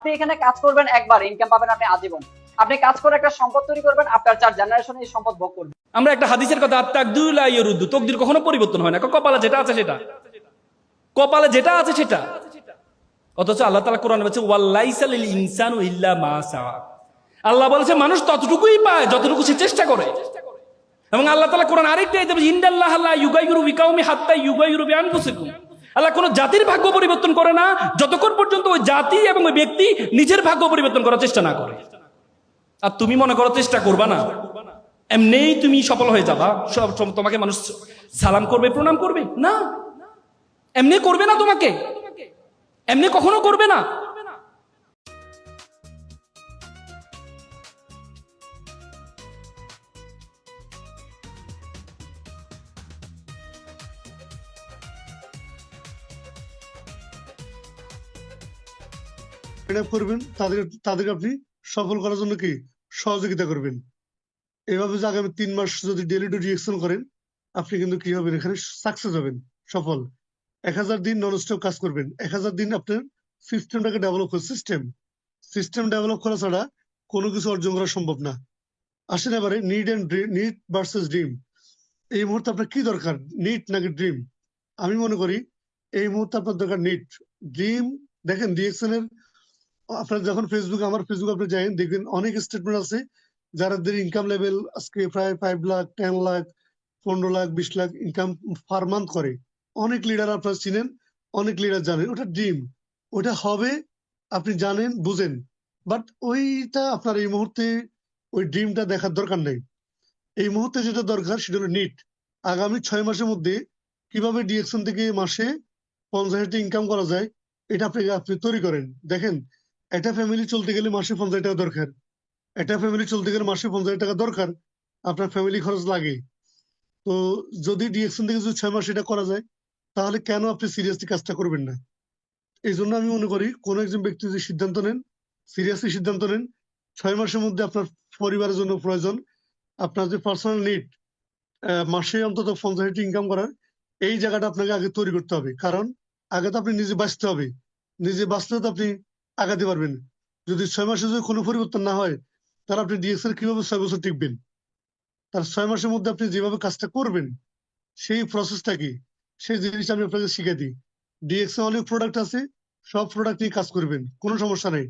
আপনি এখানে কাজ করবেন একবার, ইনকাম পাবেন আপনি আজীবন। আপনি কাজ করে একটা সম্পদ তৈরি করবেন, আপনার 4 জেনারেশন এই সম্পদ ভোগ করবে। আমরা একটা হাদিসের কথা, আত্তাকদুল লা ইয়ারুদ্দু, তকদির কখনো পরিবর্তন হয় না। কপালে যেটা আছে সেটা, কপালে যেটা আছে সেটা। অথচ আল্লাহ তাআলা কোরআনে বলেছে ওয়াল্লাইসা লিল ইনসানু ইল্লা মা সাআ। আল্লাহ বলেছে মানুষ ততটুকুই পায় যতটুকু সে চেষ্টা করে। এবং আল্লাহ তাআলা কোরআন আরেকটা আয়াতে বলেছে ইন্নাল্লাহা লা ইউগাইয়িরু বিকাউমি হাত্তা ইউগাইয়িরু বিআনফুসিকুম। আল্লাহ কোন জাতির ভাগ্য পরিবর্তন করে না যতক্ষণ পর্যন্ত ওই জাতি এবং ওই ব্যক্তি নিজের ভাগ্য পরিবর্তন করার চেষ্টা না করে। আর তুমি মনে করো চেষ্টা করবা না, এমনিই তুমি সফল হয়ে যাবা, সব তোমাকে মানুষ সালাম করবে, প্রণাম করবে না, এমনি করবে না, তোমাকে এমনি কখনো করবে না। এটা করবেন, তাদেরকে আপনি সফল করার জন্য কি সহযোগিতা করবেন। এভাবে যে আগামী 3 মাস যদি ডেলি টু রিঅ্যাকশন করেন, আপনি কিন্তু কি হবেন, এখানে সাকসেস হবেন, সফল। 1000 দিন নন স্টপ কাজ করবেন, 1000 দিন আপনার সিস্টেমটাকে ডেভেলপ করে, সিস্টেম ডেভেলপ করা ছাড়া কোনো কিছু অর্জন করা সম্ভব না। আসেন এবারে নিড ভার্সেস ড্রিম। এই মুহূর্তে আপনার কি দরকার, নিড নাকি ড্রিম? আমি মনে করি এই মুহূর্তে আপনার দরকার নিড। ড্রিম দেখেন রিঅ্যাকশন এর, আপনার যখন আমার ফেসবুক আপনি যাবেন দেখবেন অনেক স্টেটমেন্ট আছে যাদের ইনকাম লেভেল আজকে প্রায় 5 lakh, 10 lakh, 15 lakh, 20 lakh income per month করে। অনেক লিডার আপনারা চিনেন, অনেক লিডার জানেন, ওটা ড্রিম, ওটা হবে, আপনি জানেন, বুঝেন। বাট ওইটা আপনার এই মুহূর্তে ওই ড্রিমটা দেখার দরকার নেই। এই মুহূর্তে যেটা দরকার সেটা হলো নিট। আগামী 6 মাসের মধ্যে কিভাবে ডিএকশন থেকে মাসে 50,000 ইনকাম করা যায়, এটা আপনি তৈরি করেন। দেখেন একটা ফ্যামিলি চলতে গেলে মাসে 50 টাকা দরকার, একটা ফ্যামিলি চলতে গেলে মাসে 50 টাকা দরকার, আপনার ফ্যামিলি খরচ লাগে। তো যদি ডিএকশন থেকে যদি 6 মাস এটা করা যায়, তাহলে কেন আপনি সিরিয়াসলি কাজটা করবেন না? এই জন্য আমি মনে করি কোন একজন ব্যক্তি যদি সিদ্ধান্ত নেন, সিরিয়াসলি সিদ্ধান্ত নেন, 6 মাসের মধ্যে আপনার পরিবারের জন্য প্রয়োজন, আপনার যে পার্সোনাল নিড, মাসে অন্তত 50,000 ইনকাম করার, এই জায়গাটা আপনাকে আগে তৈরি করতে হবে। কারণ আগে তো আপনি নিজে বাঁচতে হবে, নিজে বাঁচলে তো আপনি আগাতে পারবেন। যদি 6 মাসে যদি কোনো পরিবর্তন না হয়, তাহলে আপনি ডিএক্সএল কিভাবে 6 বছর টিকবেন? তার 6 মাসের মধ্যে আপনি যেভাবে কাজটা করবেন, সেই প্রসেসটা কি, সেই জিনিসটা আমি আপনাকে শিখে দিই। ডিএক্সএল অনেক প্রোডাক্ট আছে, সব প্রোডাক্ট নিয়ে কাজ করবেন, কোনো সমস্যা নেই।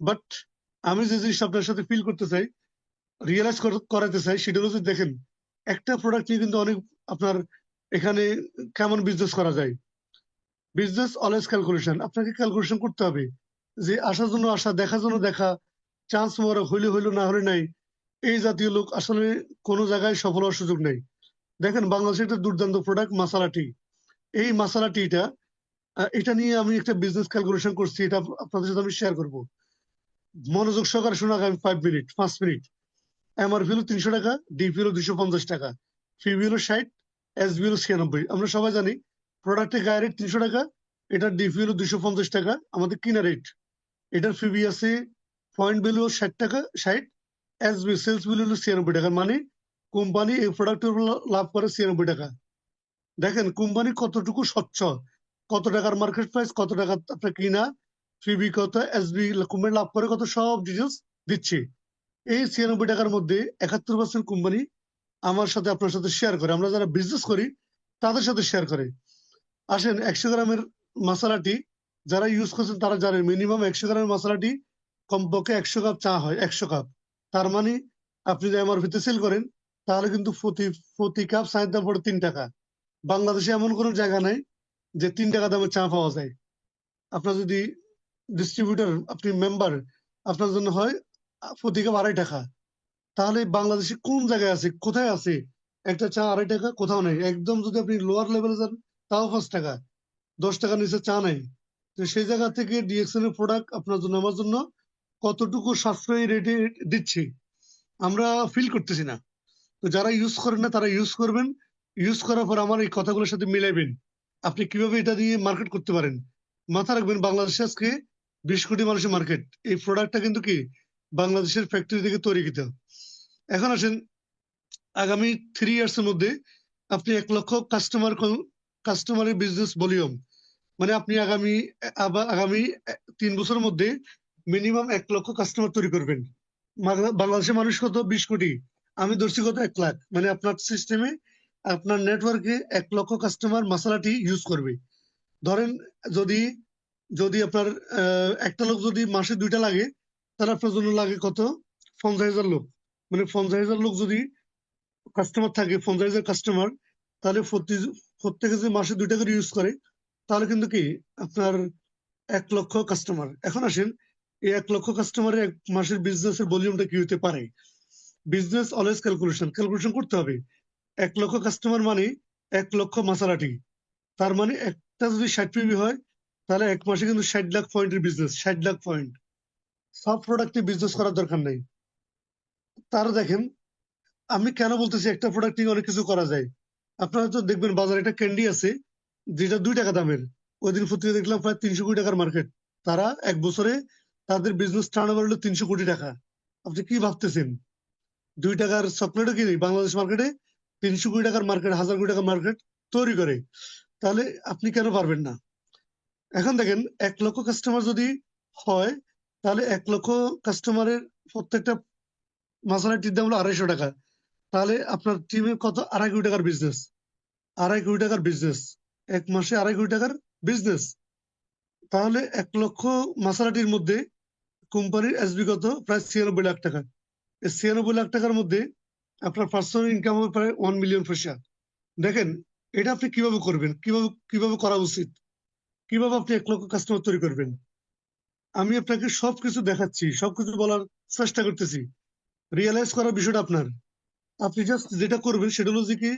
বাট আমি যে জিনিসটা আপনার সাথে ফিল করতে চাই, রিয়েলাইজ করাতে চাই, সেটা হলো যে দেখেন একটা প্রোডাক্ট নিয়ে কিন্তু অনেক আপনার এখানে কেমন বিজনেস করা যায়। বিজনেস অলওয়েজ ক্যালকুলেশন, আপনাকে ক্যালকুলেশন করতে হবে যে আসার জন্য আসা, দেখার জন্য দেখা, চান্স মরা, হইলে হইলো না হলে নাই, এই জাতীয় লোক আসলে কোনো জায়গায় সফল হওয়ার সুযোগ নেই। দেখেন বাংলাদেশের একটা দুর্দান্ত প্রোডাক্ট মাসালা টি। এই মাসালা টিটা, এটা নিয়ে আমি একটা বিজনেস ক্যালকুলেশন করছি, এটা আপনাদের সাথে আমি শেয়ার করবো। মনোযোগ সহকারে শোনা, আমি 5 মিনিট। এমআরপি হলো 300 টাকা, ডিপি হলো 250 টাকা, ফিবি হলো 60, এসবি হলো 96। আমরা সবাই জানি প্রোডাক্টের গায়ে রেট 300 টাকা, এটার ডিপি হলো 250 টাকা আমাদের কিনা রেট। এটার ফিবি আছে, পয়েন্ট ভ্যালু 60 টাকা, 60, এসবি সেলস ভ্যালু হলো 96 টাকা। মানে কোম্পানি এই প্রোডাক্টের উপর লাভ করে 96 টাকা। দেখেন কোম্পানি কতটুকু স্বচ্ছ, কত টাকার মার্কেট প্রাইস, কত টাকা আপনার কিনা, ফিবি কত, এসবি কোম্পানি লাভ করে কত, সব ডিটেলস দিচ্ছি। এই 96 টাকার মধ্যে 71% কোম্পানি আমার সাথে আপনার সাথে শেয়ার করে, আমরা যারা বিজনেস করি তাদের সাথে শেয়ার করে। আসেন 100 গ্রামের মশলাটি যারা ইউজ করছেন তারা জানেন মিনিমাম 100 গ্রামের মশলাটি কমপক্ষে 100 কাপ চা হয়, 100 কাপ। তার মানে আপনি যদি এমআরপিতে সেল করেন, তাহলে কিন্তু প্রতি প্রতি কাপ চায়ের দাম পড়ে 3 টাকা। বাংলাদেশে এমন কোনো জায়গা নাই যে 3 টাকা দামে চা পাওয়া যায়। আপনার যদি ডিস্ট্রিবিউটর, আপনি মেম্বার, আপনার জন্য হয় প্রতি কাপ 2.5 টাকা। তাহলে বাংলাদেশে কোন জায়গায় আছে, কোথায় আছে একটা চা 2.5 টাকা? কোথাও নেই। একদম যদি আপনি লোয়ার লেভেলে যান, তাও 5 টাকা, 10 টাকার নিচে চা নেই। তো সেই জায়গা থেকে ডিএক্সএন এর প্রোডাক্ট আপনার জন্য, আমার জন্য কতটুকু সাশ্রয়ী রেটে দিচ্ছি আমরা ফিল করতেছি না। তো যারা ইউজ করেন না তারা ইউজ করবেন, ইউজ করার পর আমার এই কথাগুলোর সাথে মিলাইবেন, আপনি কিভাবে এটা দিয়ে মার্কেট করতে পারেন। মাথা রাখবেন বাংলাদেশে আজকে 20 কোটি মানুষের মার্কেট, এই প্রোডাক্টটা কিন্তু কি বাংলাদেশের ফ্যাক্টরি থেকে তৈরি। এখন আসেন আগামী 3 ইয়ার্স এর মধ্যে আপনি 1 লক্ষ কাস্টমারের বিজনেস ভলিউম, মানে আপনি আগামী 3 বছরের মধ্যে মিনিমাম 1 লক্ষ কাস্টমার তৈরি করবেন। বাংলাদেশের মানুষ কত? 20 কোটি। আমি ধরছি কত? 1 লাখ। মানে আপনার সিস্টেমে, আপনার নেটওয়ার্কে 1 লক্ষ কাস্টমার মশালাটি ইউজ করবে। ধরেন যদি যদি আপনার একটা লোক যদি মাসে 2টা লাগে, তাহলে আপনার জন্য লাগে কত? 50,000 লোক। মানে 50,000 লোক যদি কাস্টমার থাকে, 50,000 কাস্টমার, তাহলে প্রত্যেকে যদি মাসে 2টা করে ইউজ করে, তাহলে কিন্তু কি আপনার 1 লক্ষ কাস্টমার। এখন আসেন, এই 1 লক্ষ কাস্টমারের এক মাসের বিজনেসের ভলিউমটা কি হতে পারে? বিজনেস অলওয়েজ ক্যালকুলেশন করতে হবে। 1 লক্ষ কাস্টমার মানে 1 লক্ষ মাসালাটি। তার মানে একটা যদি 60 পিবি হয়, তাহলে এক মাসে কিন্তু 60 লাখ পয়েন্টের বিজনেস। 60 লাখ পয়েন্ট। সব প্রোডাক্টে বিজনেস করার দরকার নেই। তারা দেখেন, আমি কেন বলতেছি একটা প্রোডাক্ট নিয়ে অনেক কিছু করা যায়। আপনারা তো দেখবেন বাজারে একটা ক্যান্ডি আছে যেটা 2 টাকা দামের। ওই দিন পত্রিকা দেখলাম প্রায় 300 কোটি টাকার মার্কেট। তারা এক বছরে তাদের বিজনেস টার্নওভার হলো 300 কোটি টাকা। আপনি কি ভাবতেছেন? 2 টাকার চকলেটও কিনি বাংলাদেশ মার্কেটে 300 কোটি টাকার মার্কেট, 1,000 কোটি টাকার মার্কেট তৈরি করে। তাহলে আপনি কেন পারবেন না? এখন দেখেন, 1 লক্ষ কাস্টমার যদি হয়, তাহলে 1 লক্ষ কাস্টমারের প্রত্যেকটা মশালাটির দাম হলো 250 টাকা। তাহলে আপনার টিমে কত? 2.5 কোটি টাকার বিজনেস। 2.5 কোটি টাকার বিজনেস, এক মাসে 2.5 কোটি টাকার বিজনেস। তাহলে 1 লক্ষ মশালাটির মধ্যে কোম্পানির এসবি কত? প্রায় 96 লাখ টাকা। এই 96 লাখ টাকার মধ্যে আপনার পার্সোনাল ইনকাম হবে প্রায় 1 মিলিয়ন পয়সা। দেখেন, এটা আপনি কিভাবে করবেন, কিভাবে কিভাবে করা উচিত, কিভাবে আপনি 1 লক্ষ কাস্টমার তৈরি করবেন। আমি আপনাকে সবকিছু দেখাচ্ছি, সবকিছু বলার চেষ্টা করতেছি। রিয়েলাইজ করার বিষয়টা আপনার। আপনি জাস্ট যেটা করবেন সেটা হলো যে কি,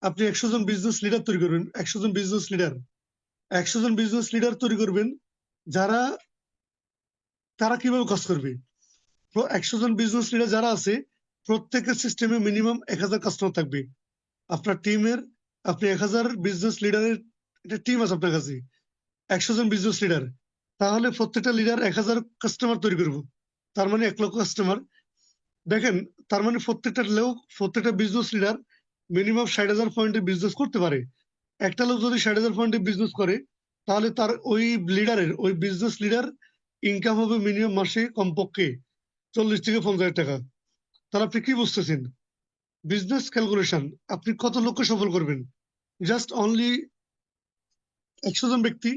আপনি 100 জন বিজনেস লিডার তৈরি করবেন। 100 জন বিজনেস লিডার, 100 জন বিজনেস লিডার তৈরি করবেন, যারা তারা কিভাবে কাজ করবে। 100 জন বিজনেস লিডার যারা আছে, প্রত্যেকের সিস্টেমে মিনিমাম 1,000 কাস্টমার থাকবে। আপনার টিমের, আপনি 1,000 বিজনেস লিডারের একটা টিম আছে আপনার কাছে, 100 জন বিজনেস লিডার। তাহলে প্রত্যেকটা লিডার 1,000 কাস্টমার তৈরি করবো। তার মানে 1 লক্ষ কাস্টমার। দেখেন, তার মানে প্রত্যেকটা লোক, প্রত্যেকটা বিজনেস লিডার মিনিমাম 60,000 পয়েন্টের বিজনেস করতে পারে। একটা লোক যদি 60,000 পয়েন্টের বিজনেস করে, তাহলে তার ওই লিডারের, ওই বিজনেস লিডার ইনকাম হবে মিনিমাম মাসে কমপক্ষে 40 থেকে 50,000 টাকা। তাহলে আপনি কি বুঝতেছেন? বিজনেস ক্যালকুলেশন, আপনি কত লোককে সফল করবেন? জাস্ট অনলি 100 জন ব্যক্তি,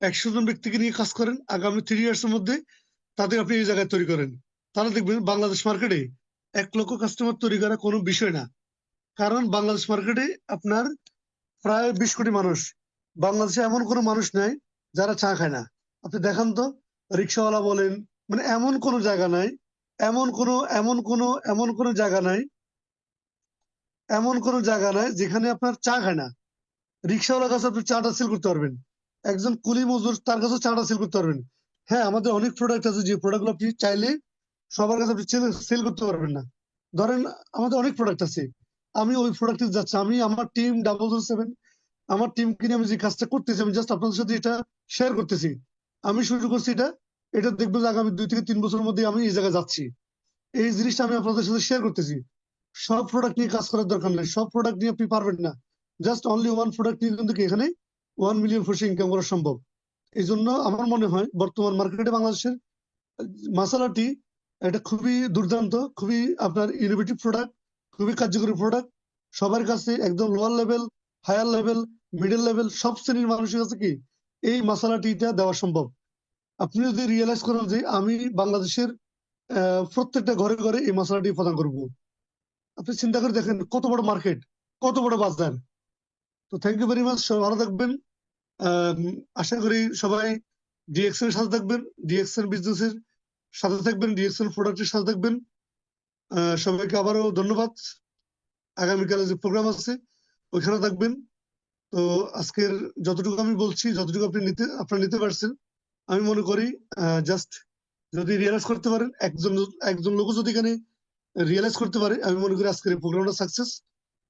100 জন ব্যক্তিকে নিয়ে কাজ করেন। আগামী 3 ইয়ার্স এর মধ্যে তাদের আপনি এই জায়গায় তৈরি করেন। তাহলে দেখবেন বাংলাদেশ মার্কেটে 1 লক্ষ কাস্টমার তৈরি করা কোনো বিষয় না। কারণ বাংলাদেশ মার্কেটে আপনার প্রায় 20 কোটি মানুষ। বাংলাদেশে এমন কোনো মানুষ নাই যারা চা খায় না। আপনি দেখান তো, রিক্সাওয়ালা বলেন, মানে এমন কোনো জায়গা নাই, এমন কোনো জায়গা নাই, এমন কোনো জায়গা নাই যেখানে আপনার চা খায় না। রিক্সাওয়ালার কাছে আপনি চাটা সেল করতে পারবেন। একজন কুলি মজদুর, তার কাছে চাটা সেল করতে পারবেন। হ্যাঁ, আমাদের অনেক প্রোডাক্ট আছে যে প্রোডাক্টগুলো আপনি চাইলে সবার কাছে আপনি সেল করতে পারবেন না। ধরেন, আমাদের অনেক প্রোডাক্ট আছে, আমি ওই প্রোডাক্টে যাচ্ছি, আমি আমার টিম 007, আমার টিমকে নিয়ে আমি যে কাজটা করতেছি, আমি জাস্ট আপনাদের সাথে এটা শেয়ার করতেছি। আমি শুরু করছি এটা, এটা দেখবো যে আগামী 2 থেকে 3 বছরের মধ্যে আমি এই জায়গায় যাচ্ছি। এই জিনিসটা আমি আপনাদের সাথে শেয়ার করতেছি। সব প্রোডাক্ট নিয়ে কাজ করার দরকার নেই, সব প্রোডাক্ট নিয়ে আপনি পারবেন না। জাস্ট অনলি ওয়ান প্রোডাক্ট নিয়ে কিন্তু এখানে 1 মিলিয়ন পয়সা ইনকাম করা সম্ভব। এই জন্য আমার মনে হয় বর্তমান মার্কেটে বাংলাদেশের মশালাটি এটা খুবই দুর্দান্ত, খুবই আপনার ইনোভেটিভ প্রোডাক্ট, খুবই কার্যকরী প্রোডাক্ট। সবার কাছে একদম lower level, higher level, middle level সব শ্রেণীর মানুষের কাছে কি এই মশালাটিটা দেওয়া সম্ভব। আপনি যদি রিয়েলাইজ করেন যে আমি বাংলাদেশের প্রত্যেকটা ঘরে ঘরে এই মশলাটি প্রদান করব, আপনি চিন্তা করে দেখেন কত বড় মার্কেট, কত বড় বাজার। তো থ্যাংক ইউ ভেরি মাচ, সবাই ভালো থাকবেন। আম, আশা করি সবাই ডিএক্সএল এর সাথে থাকবেন, ডিএক্সএল বিজনেসের সাথে থাকবেন, ডিএক্সএল প্রোডাক্টের সাথে থাকবেন। সবাইকে আবারও ধন্যবাদ। আগামীকালে যে প্রোগ্রাম আছে ওইখানে থাকবেন। তো আজকের যতটুকু আমি বলছি, যতটুকু আপনারা নিতে পারছেন, আমি মনে করি জাস্ট যদি রিয়েলাইজ করতে পারেন, একজন একজন লোক যদি এখানে রিয়েলাইজ করতে পারে, আমি মনে করি আজকের এই প্রোগ্রামটা সাকসেস,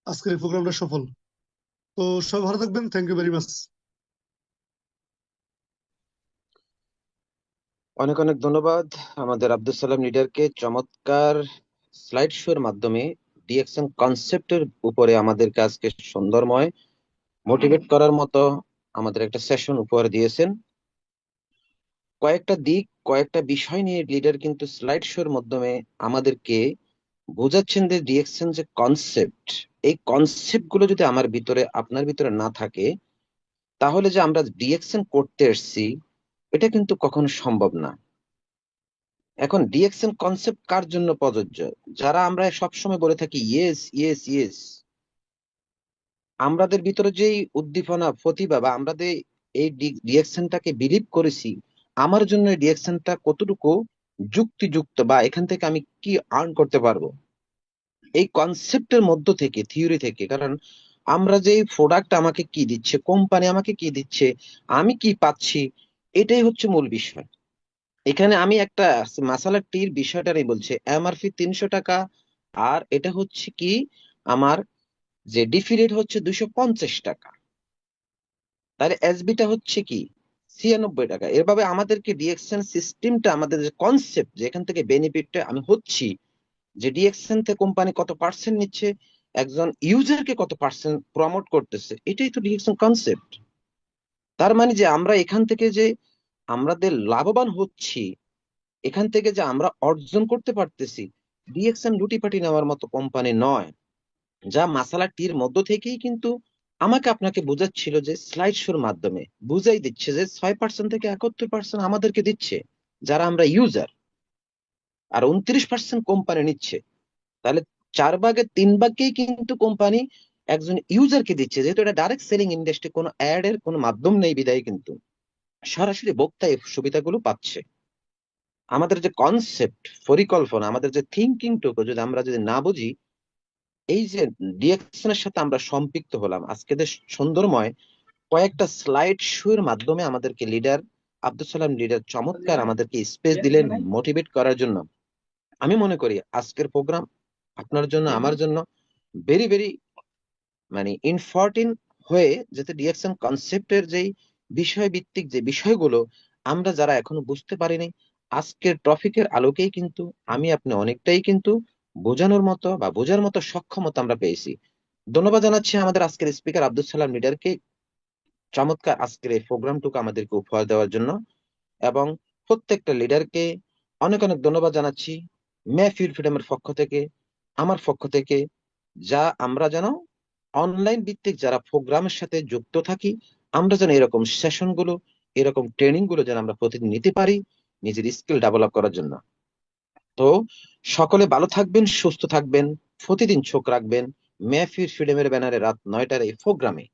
আজকের এই প্রোগ্রামটা সফল। তো সবাই ভালো থাকবেন, থ্যাংক ইউ ভেরি মাচ। অনেক অনেক ধন্যবাদ আমাদের আব্দুল সালাম লিডারকে চমৎকার স্লাইড শো এর মাধ্যমে ডিএক্সএন কনসেপ্টের উপরে আমাদেরকে আজকে সুন্দরময় মোটিভেট করার মতো আমাদের একটা সেশন উপহার দিয়েছেন। কয়েকটা দিক কয়েকটা বিষয় নিয়ে লিডার কিন্তু স্লাইড শোর মাধ্যমে আমাদেরকে বোঝাচ্ছেন যে ডিএক্সএন যে কনসেপ্ট, এই কনসেপ্ট গুলো যদি আমার ভিতরে আপনার ভিতরে না থাকে, তাহলে যে আমরা ডিএক্সএন করতে এসেছি এটা কিন্তু কখনো সম্ভব না। এখন ডিএক্সএন কনসেপ্ট কার জন্য প্রযোজ্য? যারা আমরা সবসময় বলে থাকি ইয়েস ইয়েস ইয়েস, আমাদের ভিতরে যেই উদ্দীপনা, প্রতিভা, বা আমরা যে এই ডিএক্সএনটাকে বিলিভ করেছি, আমার জন্য এই ডিএক্সএনটা কতটুকু যুক্তিযুক্ত, বা এখান থেকে আমি কি আর্ন করতে পারবো, এই কনসেপ্টের মধ্য থেকে, থিওরি থেকে। কারণ আমরা যে প্রোডাক্ট আমাকে কি দিচ্ছে, কোম্পানি আমাকে কি দিচ্ছে, আমি কি পাচ্ছি, এটাই হচ্ছে মূল বিষয়। এখানে আমি একটা মাসালা টির বিষয়টারই বলছি, এমআরপি 300 টাকা, আর এটা হচ্ছে কি আমার যে ডিফি রেট হচ্ছে 250 টাকা, তাহলে এসবিটা হচ্ছে কি 96 টাকা। এভাবে আমাদেরকে ডিএক্সএন সিস্টেমটা, আমাদের যে কনসেপ্ট, যে এখান থেকে বেনিফিটটা আমি হচ্ছি, যে ডিএক্সএন থেকে কোম্পানি কত পার্সেন্ট নিচ্ছে, একজন ইউজারকে কত পার্সেন্ট প্রমোট করতেছে, এটাই তো ডিএক্সএন কনসেপ্ট। তার মানে যে আমরা এখান থেকে যে আমাদের লাভবান হচ্ছি, এখান থেকে যে আমরা অর্জন করতে পারতেছি, ডিএক্সএন লুটিপাটি নেওয়ার মতো কোম্পানি নয়। যা মাসালা টির মধ্য থেকেই কিন্তু আমাকে আপনাকে বোঝাচ্ছিল, যে স্লাইড শোর মাধ্যমে বুঝাই দিচ্ছে যে 6% থেকে 71% আমাদেরকে দিচ্ছে যারা আমরা ইউজার, আর 29% কোম্পানি নিচ্ছে। তাহলে 4/3 কিন্তু কোম্পানি একজন ইউজারকে দিচ্ছে, যেহেতু এটা ডাইরেক্ট সেলিং ইন্ডাস্ট্রি, কোনো অ্যাড এর কোনো মাধ্যম নেই বিদায় কিন্তু সরাসরি ভোক্তা এই সুবিধাগুলো পাচ্ছে। আমাদের যে কনসেপ্ট, পরিকল্পনা, আমাদের যে থিঙ্কিং টুকু যদি আমরা যদি না বুঝি, এই যে ডিএকশনের সাথে আমরা সম্পৃক্ত হলাম, আজকে যে সুন্দরময় কয়েকটা স্লাইড শো এর মাধ্যমে আমাদেরকে লিডার আব্দুল সালাম লিডার চমৎকার আমাদেরকে স্পেস দিলেন মোটিভেট করার জন্য। আমি মনে করি আজকের প্রোগ্রাম আপনার জন্য, আমার জন্য ভেরি ভেরি মানে ইম্পর্টেন্ট হয়ে, যাতে ডিএকশন কনসেপ্টের যেই বিষয় ভিত্তিক যে বিষয়গুলো আমরা যারা এখনো বুঝতে পারিনি, আজকের টপিকের আলোকেই কিন্তু আমি আপনি অনেকটাই কিন্তু বোঝানোর মতো বা বোঝার মতো সক্ষমতা আমরা পেয়েছি। ধন্যবাদ জানাচ্ছি আমাদের আজকের স্পিকার আব্দুল সালাম লিডারকে চমৎকার আজকের এই প্রোগ্রামটুকু আমাদেরকে উপহার দেওয়ার জন্য, এবং প্রত্যেকটা লিডারকে অনেক অনেক ধন্যবাদ জানাচ্ছি মেহফিল ফ্রিডমের পক্ষ থেকে, আমার পক্ষ থেকে। যা আমরা যেন অনলাইন ভিত্তিক যারা প্রোগ্রামের সাথে যুক্ত থাকি, আমরা যেন এরকম সেশন গুলো, এরকম ট্রেনিং গুলো যেন আমরা প্রতিদিন নিতে পারি নিজের স্কিল ডেভেলপ করার জন্য। তো সকলে ভালো থাকবেন, সুস্থ থাকবেন, প্রতিদিন চোখ রাখবেন মেহফিল ফ্রিডমের ব্যানারে রাত 9টার এই প্রোগ্রামে।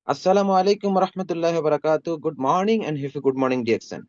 আসসালামু আলাইকুম রহমতুল্লাহ বারাকাতু। Good morning and have a good morning DXN.